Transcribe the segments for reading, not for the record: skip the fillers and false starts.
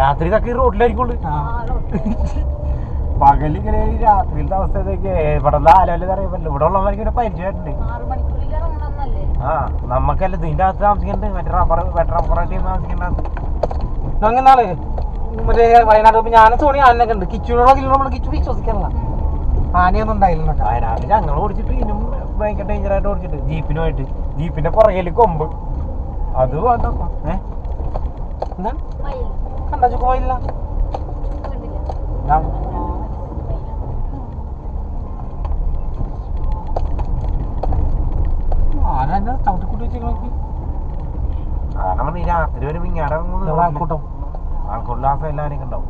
രാത്രി ഇതൊക്കെ ഈ റോഡിലായിരിക്കുള്ളൂ. പകലിങ്ങനെ രാത്രിയിലത്തെ അവസ്ഥ ഇതൊക്കെ ഇവിടെ ആലോചന അറിയാമല്ലോ. ഇവിടെ ഉള്ളവർക്ക് പരിചയമായിട്ടുണ്ട്. ആ നമ്മക്കല്ല ഇതിന്റെ അകത്ത് താമസിക്കണ്ട്. മറ്റേ റബ്ബർ ടീം താമസിക്കണ്ടത്. അങ്ങനാളെ മറ്റേ വയനാട് ഞാൻ സോണി ആനൊക്കെ ഉണ്ട്. കിച്ചുനോടൊക്കെ നമ്മൾ കിച്ചു വിശ്വസിക്കാനുള്ള ആനയൊന്നും ഉണ്ടായില്ല. വയനാട്ടിൽ ഞങ്ങൾ ഓടിച്ചിട്ട് ഇതിനും ഭയങ്കര ഡേഞ്ചറായിട്ട് ഓടിച്ചിട്ട് ജീപ്പിനുമായിട്ട്. ജീപ്പിന്റെ പുറകില് കൊമ്പ് അത് വേണ്ട. എന്താണ് കണ്ടാ പോയില്ല. ചവിട്ടിക്കൂട്ടി വെച്ചേക്ക്. കാരണം ഈ രാത്രി വരും ഇങ്ങാടൂട്ടം ആൾക്കൂട്ട എല്ലാവരും ഉണ്ടാവും.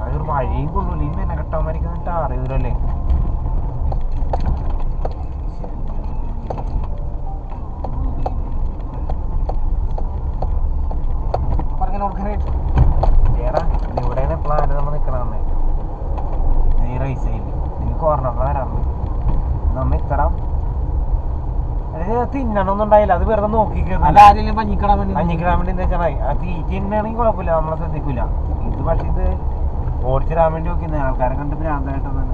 അതൊരു മഴയും കൊള്ളൂല്ല. ഈ മെനക്കെട്ടവന്മാരിക്കുന്നിട്ട് അറിയൂലല്ലേ. ഇവിടെ പ്ലാന് നമ്മൾ നിക്കണമെന്ന് നീ റൈസയില് എനിക്ക് ഓർമ്മ വരാറുണ്ട്. നമ്മ ഇത്തരം തിന്നണൊന്നും ഉണ്ടായില്ല. അത് വെറുതെ നോക്കിക്കാൻ മഞ്ഞിക്കിടാൻ വേണ്ടി എന്താ വെച്ചാൽ ആ തീറ്റ തിന്നാണെങ്കിൽ കുഴപ്പമില്ല, നമ്മളെ ശ്രദ്ധിക്കൂല. ഇത് പക്ഷെ ഇത് ഓടിച്ചിടാൻ വേണ്ടി നോക്കുന്ന ആൾക്കാരെ കണ്ട് ഭ്രാന്തായിട്ടൊന്നും.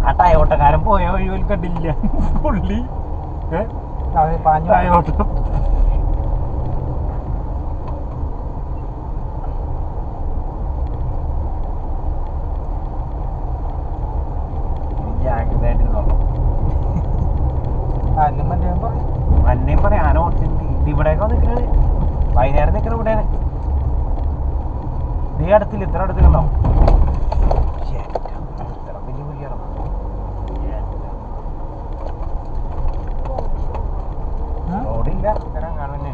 ആ ടയോട്ടക്കാരൻ പോയ വഴി പോലും കണ്ടില്ല. പുള്ളി ടയോട്ടം മന്നയും പറയാം. ആന ഓടിച്ചിട്ടുണ്ട്. ഇവിടെയൊക്കെ നിൽക്കുന്നത് വൈകുന്നേരം നിൽക്കണ ഇവിടെയാണ്. നീ അടുത്തില്ല, ഇത്ര അടുത്തുണ്ടാവും. റോഡില്ല, ഇത്തരം കാണുന്നേ.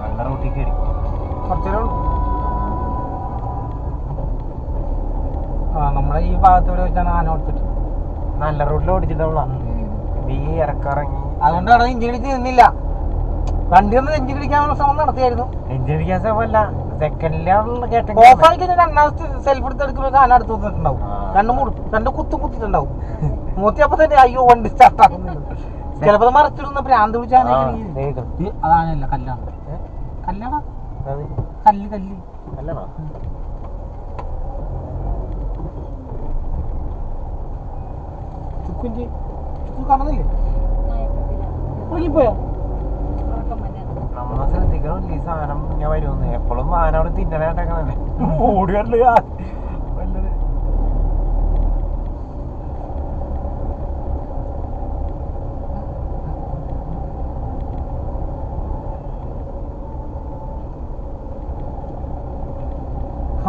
നല്ല റൂട്ടിൽ കയറി കുറച്ചേരേ ഉള്ളൂ. നമ്മളെ ഈ ഭാഗത്തൂടെ വെച്ചാണ് ആന ഓടിച്ചിട്ട് നല്ല റോഡിൽ ഓടിച്ചിട്ടുള്ള നീ ഇറക്കിറങ്ങി. അതുകൊണ്ടാണ് എഞ്ചിൻ ഇടിച്ച് നിന്നില്ല. വണ്ടി ഒന്ന് എഞ്ചിൻ ഇടിക്കാനുള്ള ശ്രമം നടത്തിയായിരുന്നു. എഞ്ചിൻ ഇടിക്കാൻ ശ്രമമല്ല, സെക്കൻഡിലാണ് രണ്ടാമത്തെ സെൽഫ് എടുത്തെടുക്കുമ്പോൾ ആന അടുത്ത് വന്നിട്ടുണ്ടാവും. രണ്ട് കുത്തും കുത്തിട്ടുണ്ടാവും. മൂത്തിയപ്പോ തന്നെ അയ്യോ വണ്ടി സ്റ്റാർട്ട് ആക്കുന്നുണ്ട്. ചിലപ്പോ മറച്ചിടുന്ന ഭ്രാന്ത് പിടിച്ചാൽ അതാണല്ല കല്ലാണ്. കല്ലാണോ? കല്ല് കല്ലാണോ? കാണുന്നില്ലേ? പോയോ? നമ്മളെ ശ്രദ്ധിക്കണം. ഈ സാധനം ഞാൻ വരുമെന്ന് എപ്പോഴും ആനോട് തിന്നണേട്ടേക്കണല്ലേ. ഓടി വരല് വല്ലത്.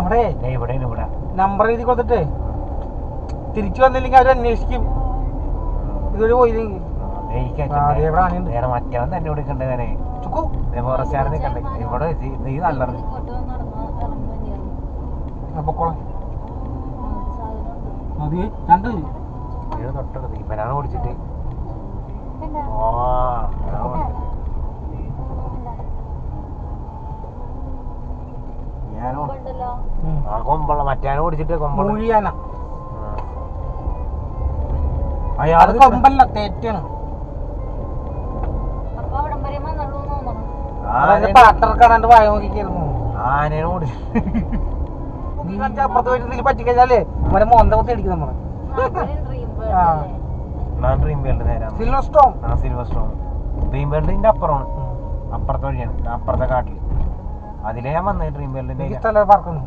അവിടെ ഇവിടെ നമ്പർ എഴുതി കൊടുത്തിട്ട് തിരിച്ചു വന്നില്ലെങ്കിൽ അവർ അന്വേഷിക്കും. ഇതൊരു പോയില്ലെങ്കിൽ വേറെ മറ്റവൻ തന്നെ കൊടുക്കണ്ടേ. ഫോറസ്റ്റുകാരൻ നിൽക്കണ്ടേ ഇവിടെ. നീ നല്ലത് തൊട്ടത് ഇവനാണ് ഓടിച്ചിട്ട്. ഞാനോ ആ കൊമ്പുള്ള മറ്റാനോ ഓടിച്ചിട്ട് കൊമ്പുഴിയാന. അയാൾ കൊമ്പല്ല, തേറ്റാണ്. പാട്ടർക്കാണ്ട് വായ നോക്കിയിരുന്നു. ആനയോട് അപ്പുറത്ത് പോയിട്ട് പറ്റിക്കഴിഞ്ഞാലേ അവരെ മോന്ത കുത്തി അടിക്കും നമ്മള്. ഡ്രീം വേൾഡ് നേരം സിൽവർ സ്റ്റോൺ ഡ്രീം വേൾഡിന്റെ അപ്പുറമാണ്. അപ്പുറത്തെ വഴിയാണ്, അപ്പുറത്തെ കാട്ടില്. അതിലേ ഞാൻ വന്നത് ഡ്രീം വേൾഡിന്റെ പാർക്കുന്നു.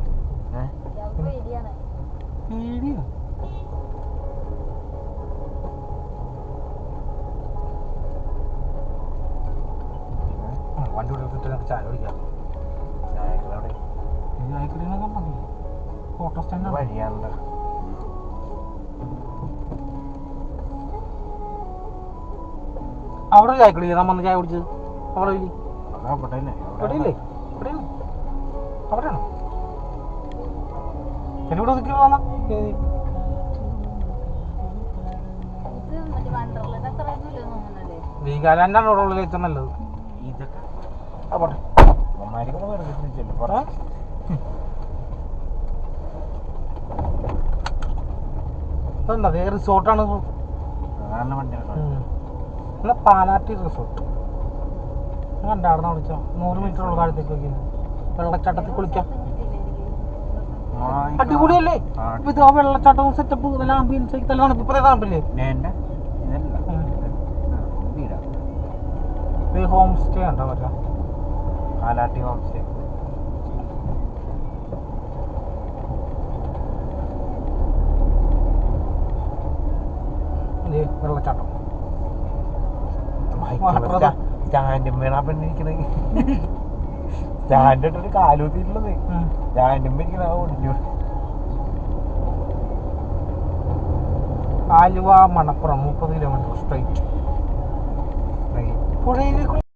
വണ്ടി എടുത്തിട്ട് ചായ കുടിക്കാം. ഫോട്ടോ സ്റ്റാൻഡ് വഴിയാണല്ലോ. അവിടെ ചായ കുടിക്കാം. നമ്മ ചായ കുടിച്ചത് അവിടെ ഇല്ലേ? ഇവിടെയില്ലേ? അവിടെയാണോ? ഇവിടെ നിൽക്കുന്ന വീഗാലാൻഡാണ് അവിടെ ഉള്ളിൽ ഏറ്റവും നല്ലത്. അതേ റിസോർട്ടാണ്. നല്ല വണ്ടിയാണ്. പാലാട്ടി റിസോർട്ട് കണ്ടാടുന്ന വിളിച്ചോ 100 മീറ്റർ ഉള്ള കാലത്തേക്ക് നോക്കി വെള്ളച്ചാട്ടത്തിൽ കുളിക്കാം. അടിപൊളിയല്ലേ ഇത്? ആ വെള്ളച്ചാട്ടവും സെറ്റപ്പ് നല്ല ആംബിയൻസ് തല്ലാണ് ഇപ്പൊ തണുപ്പില്ലേ? ഹോം സ്റ്റേ ഉണ്ടോ? പറ്റാ പാലാട്ടി ഹോം സ്റ്റേ. വെള്ളച്ചാട്ടം സ്റ്റാൻഡും വേണം പെണ്ണിരിക്കണേ. സ്റ്റാൻഡ് ഇട്ടിട്ട് കാലൂത്തിട്ടുള്ളത് സ്റ്റാൻഡും ഇരിക്കണ ഒടിഞ്ഞു. ആലുവ മണപ്പുറം 30 കിലോമീറ്റർ സ്ട്രൈറ്റ് പുഴയിലേക്ക്